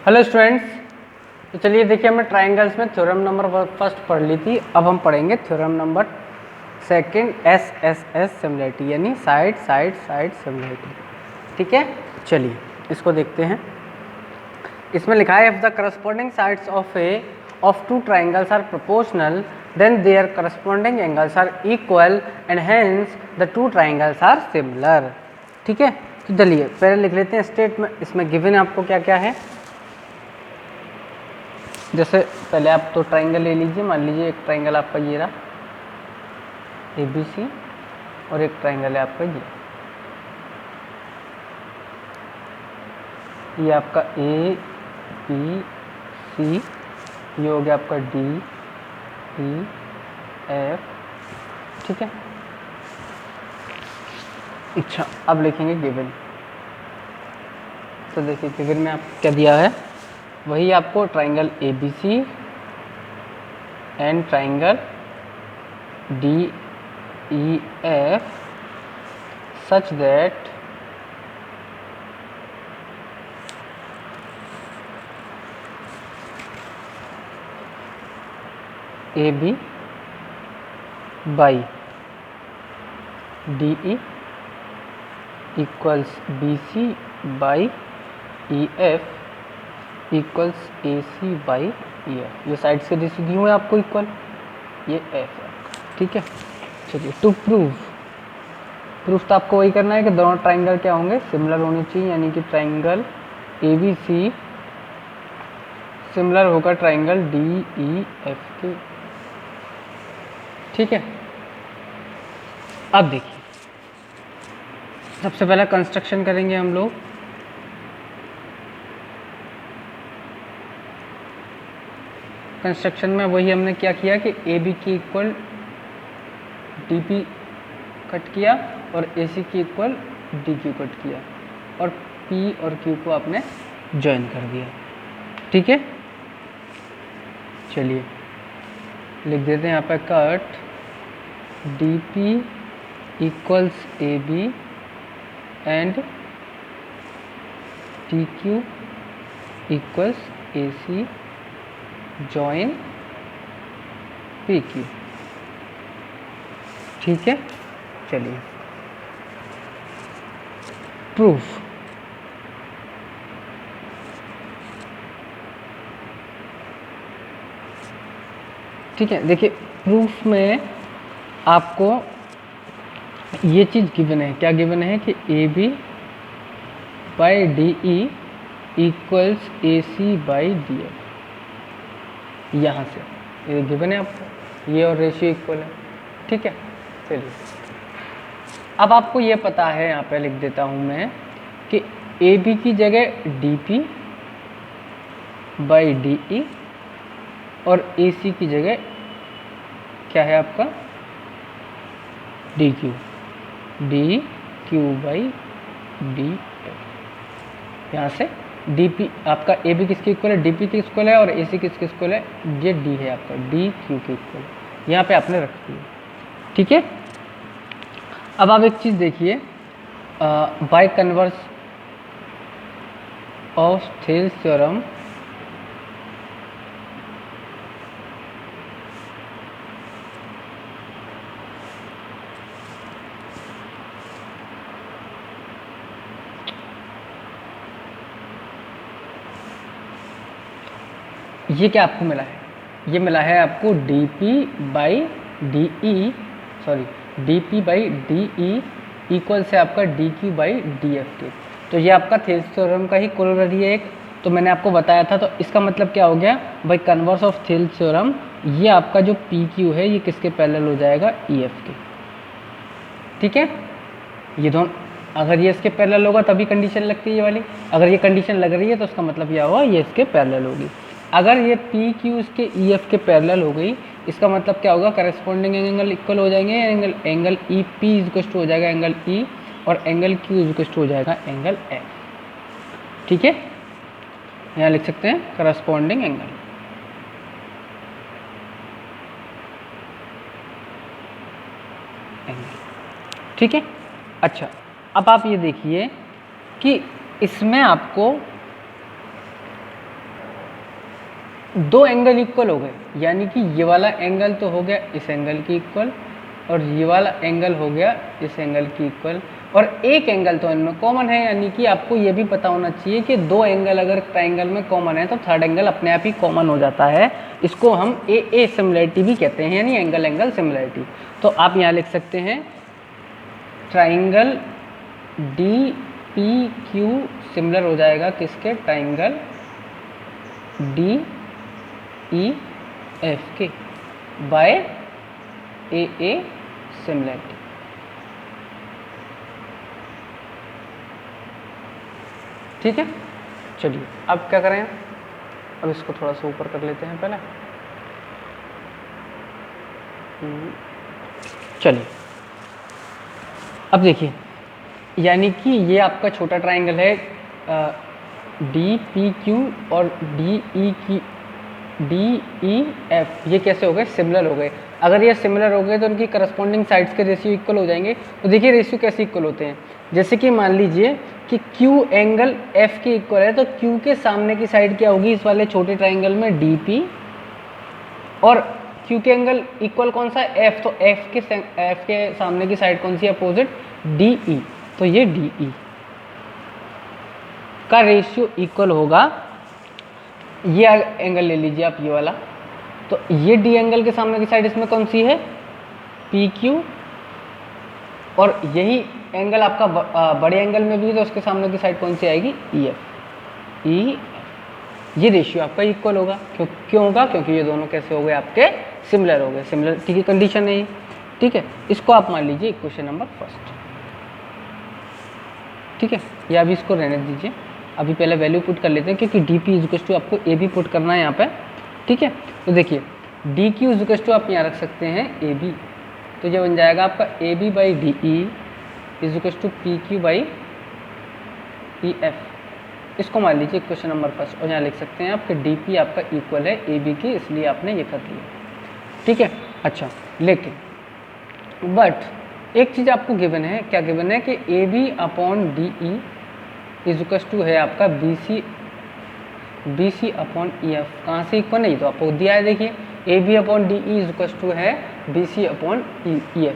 Hello students, तो चलिए देखिए हमने ट्राइंगल्स में थ्योरम नंबर फर्स्ट पढ़ ली थी। अब हम पढ़ेंगे theorem number second, S similarity, यानी साइड साइड साइड सिमिलरिटी। ठीक है, चलिए इसको देखते हैं। इसमें लिखा है if the corresponding sides of two triangles are proportional then their corresponding angles are equal and hence the two triangles are similar. ठीक है, तो चलिए पहले लिख लेते हैं स्टेटमेंट। इसमें गिवन आपको क्या क्या है। जैसे पहले आप तो ट्राइंगल ले लीजिए, मान लीजिए एक ट्राइंगल आपका ये रहा ABC और एक ट्राइंगल है आपका ये आपका ABC, ये हो गया आपका DEF। ठीक है, अच्छा अब लिखेंगे गिवन। तो देखिए गिवन में आपको क्या दिया है, वही आपको triangle ABC and triangle DEF such that AB by DE equals BC by EF equals AC by EF। ये साइड से दी हुए आपको इक्वल, ये F है आपका। ठीक है, चलिए टू प्रूफ तो आपको वही करना है कि दोनों ट्राइंगल क्या होंगे, सिमिलर होने चाहिए, यानी कि ट्राइंगल ABC सिमिलर होगा ट्राइंगल DEF के। ठीक है, अब देखिए सबसे पहला कंस्ट्रक्शन करेंगे हम लोग। कंस्ट्रक्शन में वही हमने क्या किया कि AB की इक्वल DP कट किया और AC की इक्वल DQ कट किया और P और Q को आपने ज्वाइन कर दिया। ठीक है, चलिए लिख देते हैं यहाँ पे cut DP equals AB and DQ equals AC join PQ। ठीक है, चलिए प्रूफ। ठीक है, देखिए प्रूफ में आपको ये चीज़ गिवन है। क्या गिवन है कि AB by DE equals AC by DF। यहाँ से ये गिवन है आपको, ये और रेशियो इक्वल है। ठीक है, चलिए अब आपको ये पता है, यहाँ पे लिख देता हूँ मैं कि AB की जगह DP बाई DE और AC की जगह क्या है आपका DQ बाई DF। यहाँ से DP आपका AB किसके इक्वल है, DP के इक्वल है, और AC किसके इक्वल है, ये D है आपका DQ के इक्वल। यहाँ पे आपने रख दिया। ठीक है, अब आप एक चीज़ देखिए, bye converse of Thales theorem ये क्या आपको मिला है, ये मिला है आपको DP बाई DE इक्वल से आपका DQ बाई DF के। तो ये आपका थेल्स थ्योरम का ही कोरोलरी है एक, तो मैंने आपको बताया था। तो इसका मतलब क्या हो गया भाई, कन्वर्स ऑफ थेल्स थ्योरम, ये आपका जो PQ है ये किसके पैरेलल हो जाएगा, EF के। ठीक है, ये दोनों अगर ये इसके पैरेलल होगा तभी कंडीशन लगती है ये वाली। अगर ये कंडीशन लग रही है तो उसका मतलब क्या हुआ, ये इसके पैरेलल होगी। अगर ये PQ इसके EF के पैरेलल हो गई, इसका मतलब क्या होगा, करस्पॉन्डिंग एंगल इक्वल हो जाएंगे। एंगल EP इक्वल हो जाएगा एंगल E और एंगल Q इक्वल हो जाएगा एंगल F। ठीक है, यहाँ लिख सकते हैं करस्पॉन्डिंग एंगल। ठीक है, अच्छा अब आप ये देखिए कि इसमें आपको दो एंगल इक्वल हो गए, यानी कि ये वाला एंगल तो हो गया इस एंगल की इक्वल, और ये वाला एंगल हो गया इस एंगल की इक्वल, और एक एंगल तो इनमें कॉमन है, यानी कि आपको ये भी पता होना चाहिए कि दो एंगल अगर ट्राइंगल में कॉमन है तो थर्ड एंगल अपने आप ही कॉमन हो जाता है। इसको हम ए सिमिलरिटी भी कहते हैं, यानी एंगल एंगल सिमिलरिटी। तो आप यहाँ लिख सकते हैं triangle D P Q similar हो जाएगा किसके, ट्राइंगल डी ई एफ के बाय ए सिमिलरिटी। ठीक है, चलिए अब क्या करें, अब इसको थोड़ा सा ऊपर कर लेते हैं पहले। चलिए अब देखिए, यानी कि ये आपका छोटा ट्राइंगल है डी पी क्यू और डी ई एफ, ये कैसे हो गए, सिमिलर हो गए। अगर ये सिमिलर हो गए तो उनकी करस्पॉन्डिंग साइड्स के रेशियो इक्वल हो जाएंगे। तो देखिए रेशियो कैसे इक्वल होते हैं, जैसे कि मान लीजिए कि Q एंगल F के इक्वल है, तो Q के सामने की साइड क्या होगी इस वाले छोटे ट्राइंगल में, DP, और Q के एंगल इक्वल कौन सा है, F, तो F के सामने की साइड कौन सी है, अपोजिट, DE, तो ये DE का रेशियो इक्वल होगा, ये एंगल ले लीजिए आप ये वाला, तो ये डी एंगल के सामने की साइड इसमें कौन सी है, PQ, और यही एंगल आपका बड़े एंगल में भी, तो उसके सामने की साइड कौन सी आएगी, EF। ये रेशियो आपका इक्वल होगा, क्यों होगा, क्योंकि ये दोनों कैसे हो गए आपके, सिमिलर हो गए, सिमिलरिटी की कंडीशन है ये। ठीक है, इसको आप मान लीजिए इक्वेशन नंबर फर्स्ट। ठीक है, या अभी इसको रहने दीजिए, अभी पहले वैल्यू पुट कर लेते हैं, क्योंकि डी पी इज टू आपको ए बी पुट करना है यहाँ पे। ठीक है, तो देखिए डी क्यू इज टू आप यहाँ रख सकते हैं ए बी, तो ये बन जाएगा आपका A B by D E is to P Q by E F. इसको मान लीजिए क्वेश्चन नंबर फर्स्ट, और यहाँ लिख सकते हैं आपके डी पी आपका इक्वल है ए बी की, इसलिए आपने ये कर लिया। ठीक है, अच्छा, लेकिन बट एक चीज़ आपको गिवन है, क्या गिवन है कि A B upon D E इजुकस टू है आपका B C upon E F, कहाँ से इक्वल, नहीं तो आपको दिया है, देखिए A B upon D E इजुकस टू है B C upon E F.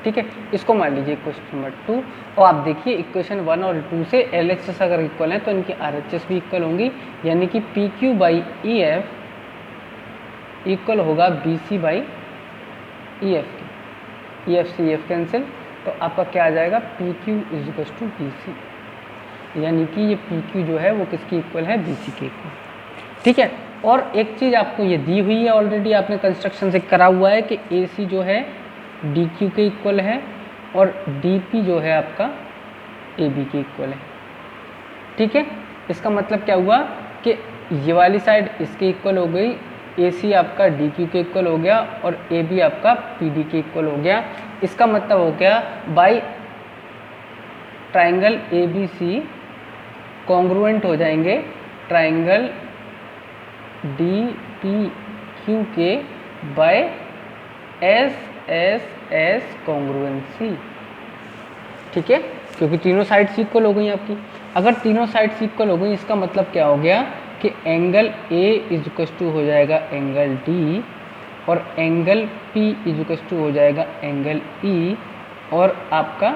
ठीक है, इसको मान लीजिए क्वेश्चन नंबर 2, और आप देखिए इक्वेशन 1 और 2 से एल एच एस अगर इक्वल है तो इनकी आर एच एस भी इक्वल होंगी, यानी कि P Q by E F equal होगा B C by E F के, ई एफ से ई एफ कैंसिल, तो आपका क्या आ जाएगा, पी क्यू इजुकस टू बी सी, यानी कि ये पी क्यू जो है वो किसकी इक्वल है, बी सी के इक्वल। ठीक है, और एक चीज़ आपको ये दी हुई है ऑलरेडी, आपने कंस्ट्रक्शन से करा हुआ है कि ए सी जो है डी क्यू के इक्वल है, और डी पी जो है आपका ए बी के इक्वल है। ठीक है, इसका मतलब क्या हुआ कि ये वाली साइड इसके इक्वल हो गई, ए सी आपका डी क्यू के इक्वल हो गया, और ए बी आपका पी डी के इक्वल हो गया। इसका मतलब हो गया by triangle A B C congruent हो जाएंगे ट्राइंगल डी पी क्यू के by S S S congruency. ठीक है, क्योंकि तीनों साइड्स इक्वल हो गई आपकी। अगर तीनों साइड्स इक्वल हो गई, इसका मतलब क्या हो गया कि एंगल ए इज टू हो जाएगा एंगल डी, और एंगल पी इज टू हो जाएगा एंगल ई, और आपका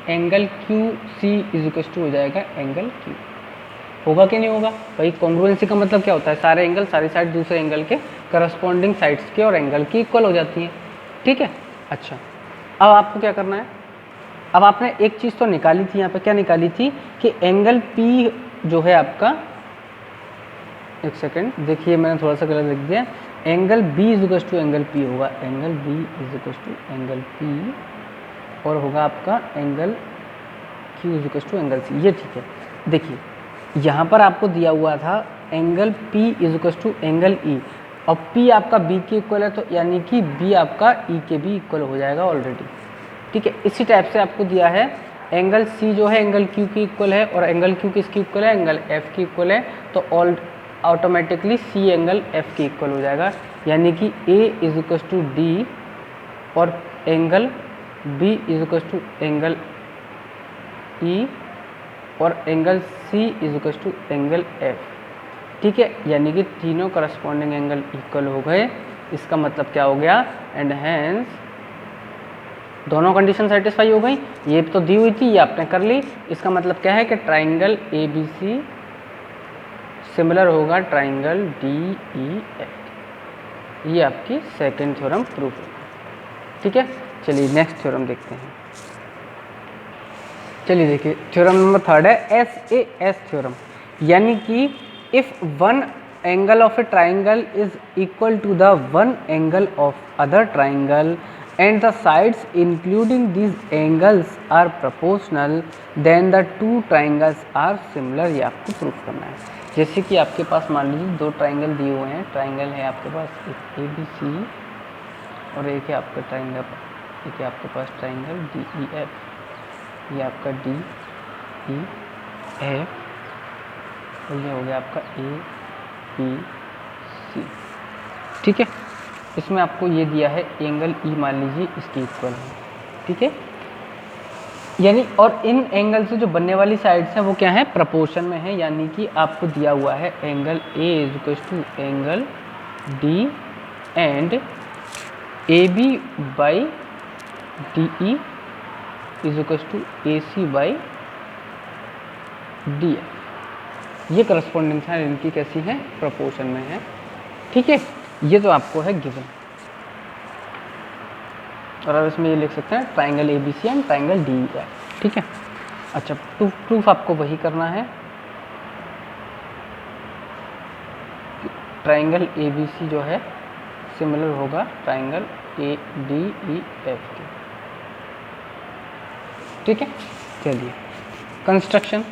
angle Q C is to हो जाएगा एंगल क्यू। होगा कि नहीं होगा भाई, कॉन्ग्रुएंसी का मतलब क्या होता है, सारे एंगल सारी साइड दूसरे एंगल के करस्पॉन्डिंग साइड्स के और एंगल की इक्वल हो जाती हैं। ठीक है, अच्छा, अब आपको क्या करना है, अब आपने एक चीज़ तो निकाली थी यहाँ पे, क्या निकाली थी कि एंगल पी जो है आपका, एक सेकेंड देखिए मैंने थोड़ा सा गलत लिख दिया, angle B is to angle P होगा, angle B is to angle P, और होगा आपका angle Q is to angle C. ये ठीक है, देखिए यहाँ पर आपको दिया हुआ था angle P is to angle E, और P आपका B के इक्वल है, तो यानी कि B आपका E के भी इक्वल हो जाएगा ऑलरेडी। ठीक है, इसी टाइप से आपको दिया है एंगल C जो है एंगल Q के इक्वल है, और एंगल Q किसके इक्वल है, एंगल F के इक्वल है, तो ऑटोमेटिकली C एंगल F के इक्वल हो जाएगा, यानी कि A इज टू D और angle B is to angle E और angle C is to angle F। ठीक है, यानी कि तीनों करस्पॉन्डिंग एंगल इक्वल हो गए। इसका मतलब क्या हो गया, एंड हैंस दोनों कंडीशन सेटिस्फाई हो गई। ये तो दी हुई थी, ये आपने कर ली। इसका मतलब क्या है कि triangle A B C similar होगा ट्राइंगल डी ई एफ। ये आपकी सेकंड थ्योरम प्रूफ होगा। ठीक है, चलिए नेक्स्ट थ्योरम देखते हैं। चलिए देखिए, थ्योरम नंबर थर्ड है एस ए एस थ्योरम, यानी कि if one angle of a triangle is equal to the one angle of other triangle and the sides including these angles are proportional then the two triangles are similar. ये आपको proof करना है। जैसे कि आपके पास मान लीजिए दो ट्राइंगल दिए हुए हैं। ट्राइंगल है आपके पास एक ए बी सी और एक है आपका ट्राइंगल, एक है आपके पास ट्राइंगल डी ई एफ। ये आपका डी ई एफ और ये हो गया आपका ए बी सी। ठीक है, इसमें आपको ये दिया है एंगल ई, मान लीजिए इसकी इक्वल है। ठीक है, यानी और इन एंगल से जो बनने वाली साइड्स हैं वो क्या है, प्रपोर्शन में है। यानी कि आपको दिया हुआ है angle A is equal to angle D and A B by D E is equal to A C by D F. ये करस्पॉन्डिंग्स हैं इनकी कैसी हैं, प्रपोर्शन में है। ठीक है, ये तो आपको है गिवन। और अब इसमें ये लिख सकते हैं triangle A B C and triangle D E F. ठीक है, अच्छा प्रूफ आपको वही करना है। ट्राइंगल ए बी सी जो है सिमिलर होगा triangle A D E F के। ठीक है, चलिए कंस्ट्रक्शन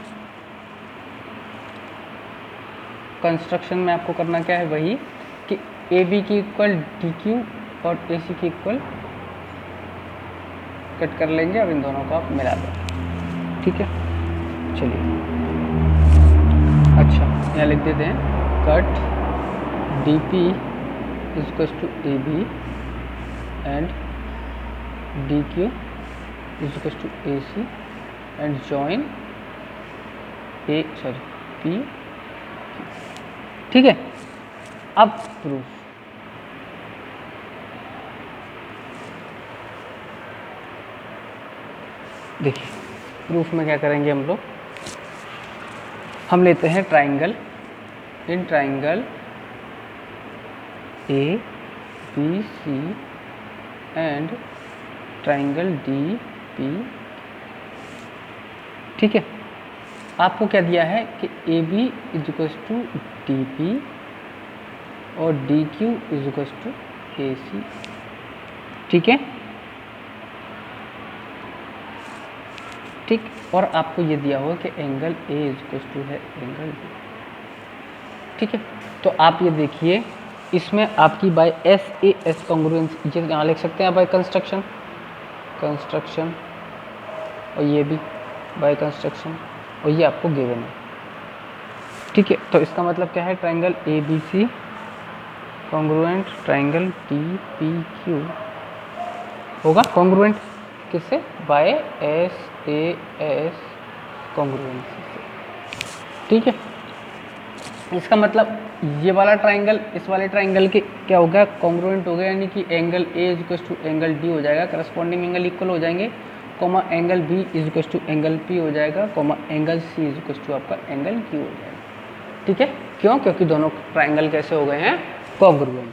में आपको करना क्या है, वही कि ए बी की इक्वल डी क्यू और ए सी की इक्वल कट कर लेंगे और इन दोनों को आप मिला देंगे। ठीक है, चलिए अच्छा यहाँ लिख देते हैं cut D P is equal to A B and D Q is equal to A C and join P. ठीक है, अब प्रूफ देखिए, प्रूफ में क्या करेंगे हम लोग, हम लेते हैं triangle, in triangle A B C and triangle D P. ठीक है, आपको क्या दिया है कि A B is equal to D P और D Q is equal to A C. ठीक है, ठीक, और आपको ये दिया हुआ कि angle A is equal to है एंगल बी। ठीक है, तो आप ये देखिए इसमें आपकी by S A S congruence ये यहाँ लिख सकते हैं बाय कंस्ट्रक्शन और ये भी बाय कंस्ट्रक्शन और ये आपको गिवन है। ठीक है, तो इसका मतलब क्या है, triangle A B C congruent triangle D P Q होगा कॉन्ग्रुएंट किससे, by S A S congruency से। ठीक है, इसका मतलब ये वाला ट्राइंगल इस वाले ट्राइंगल के क्या हो गया, कॉन्ग्रुएंट हो गया, यानी कि angle A is equal to angle D हो जाएगा, करस्पॉन्डिंग एंगल इक्वल हो जाएंगे, comma angle B is equal to angle P हो जाएगा, comma angle C is equal to आपका एंगल क्यू हो जाएगा। ठीक है, क्यों, क्योंकि दोनों ट्राइंगल कैसे हो गए हैं, कॉन्ग्रुएंट।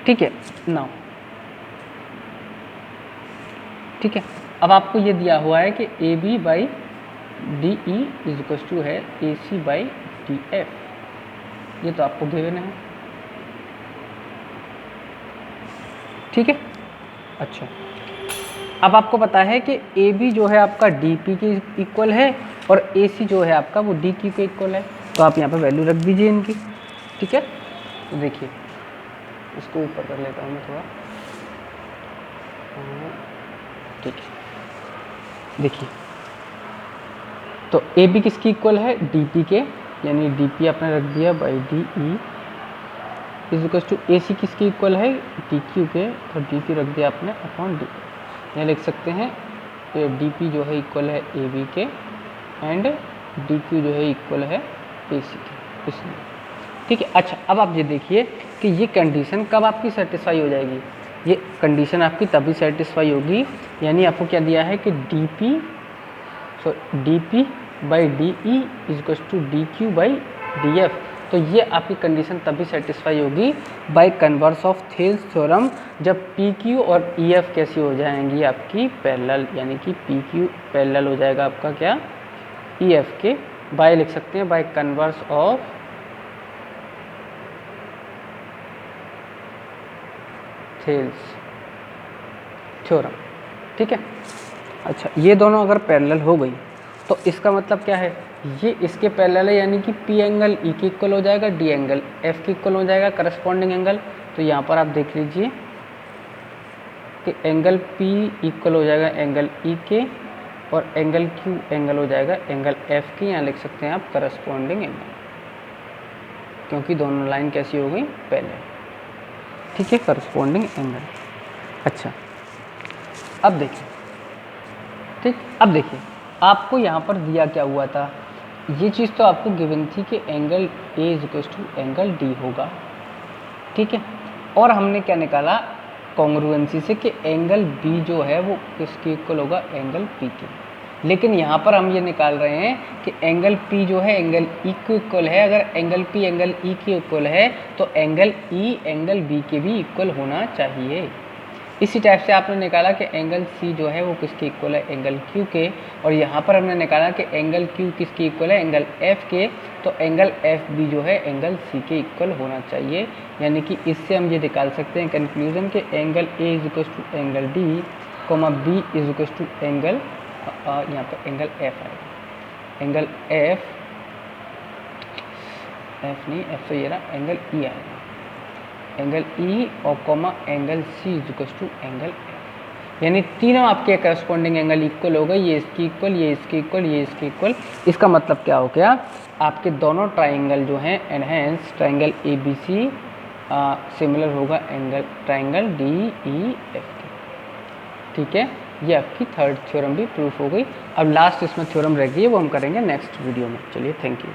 ठीक है, नाउ ठीक है, अब आपको ये दिया हुआ है कि A B by D E is equal to है A C by D F, ये तो आपको गिवन है। ठीक है, अच्छा अब आपको पता है कि ए बी जो है आपका डी पी के इक्वल है और ए सी जो है आपका वो डी क्यू के इक्वल है, तो आप यहाँ पे वैल्यू रख दीजिए इनकी। ठीक है, तो देखिए इसको ऊपर कर लेता हूँ मैं थोड़ा। ठीक है, देखिए तो ए बी किसकी इक्वल है, डी पी के, यानी डी पी आपने रख दिया by D E is equal to A C किसकी इक्वल है, डी क्यू के, तो डी क्यू रख दिया आपने अपॉन डी। यहाँ लिख सकते हैं डी पी जो है इक्वल है ए बी के एंड डी क्यू जो है इक्वल है ए सी के। इसलिए। ठीक है, अच्छा अब आप ये देखिए कि ये कंडीशन कब आपकी सेटिस्फाई हो जाएगी। ये कंडीशन आपकी तभी सेटिस्फाई होगी, यानी आपको क्या दिया है कि D P by D E is to D Q by D F. तो ये आपकी कंडीशन तभी सेटिस्फाई होगी by converse of Thales theorem, जब पी क्यू और ई एफ कैसी हो जाएंगी आपकी पैरेलल, यानी कि पी क्यू पैरेलल हो जाएगा आपका क्या ई एफ के, बाय लिख सकते हैं bye converse of Thales theorem. ठीक है, अच्छा ये दोनों अगर पैरेलल हो गई तो इसका मतलब क्या है, ये इसके पैरेलल है, यानी कि पी एंगल ई के इक्वल हो जाएगा, डी एंगल एफ के इक्वल हो जाएगा करस्पॉन्डिंग एंगल। तो यहाँ पर आप देख लीजिए कि एंगल पी इक्वल हो जाएगा एंगल ई के, और एंगल क्यू एंगल हो जाएगा एंगल एफ के, यहाँ लिख सकते हैं आप करस्पॉन्डिंग एंगल, क्योंकि दोनों लाइन कैसी हो गई पैरेलल। ठीक है, करस्पॉन्डिंग एंगल। अच्छा अब देखिए, ठीक अब देखिए आपको यहाँ पर दिया क्या हुआ था, ये चीज़ तो आपको गिवन थी कि angle A is equal to angle D होगा। ठीक है, और हमने क्या निकाला कॉन्ग्रुएंसी से कि एंगल बी जो है वो किसके इक्वल होगा, एंगल पी के। लेकिन यहाँ पर हम ये निकाल रहे हैं कि एंगल पी जो है एंगल ई के इक्वल है। अगर एंगल पी एंगल ई के इक्वल है तो एंगल ई एंगल बी के भी इक्वल होना चाहिए। इसी टाइप से आपने निकाला कि एंगल सी जो है वो किसके इक्वल है, एंगल क्यू के, और यहाँ पर हमने निकाला कि एंगल क्यू किसके इक्वल है, एंगल एफ के। तो एंगल एफ भी जो है एंगल सी के इक्वल होना चाहिए, यानी कि इससे हम ये निकाल सकते हैं कंक्लूजन कि angle A is equal to angle D comma B is equal to angle, यहाँ पर एंगल एफ आएगा, एंगल एफ नहीं, एफ तो ये रहा, एंगल ई आएगा, एंगल ई और comma angle C is equal to angle F, यानी तीनों आपके करस्पॉन्डिंग एंगल इक्वल हो गए, ये इसकी इक्वल, ये इसकी इक्वल, ये इसकी इक्वल। इसका मतलब क्या हो गया, आपके दोनों ट्राइंगल जो हैं and hence triangle A B C similar होगा angle triangle D E F के। ठीक है, ये आपकी थर्ड थ्योरम भी प्रूफ हो गई। अब लास्ट इसमें थ्योरम रह गई है, वो हम करेंगे नेक्स्ट वीडियो में। चलिए, थैंक यू।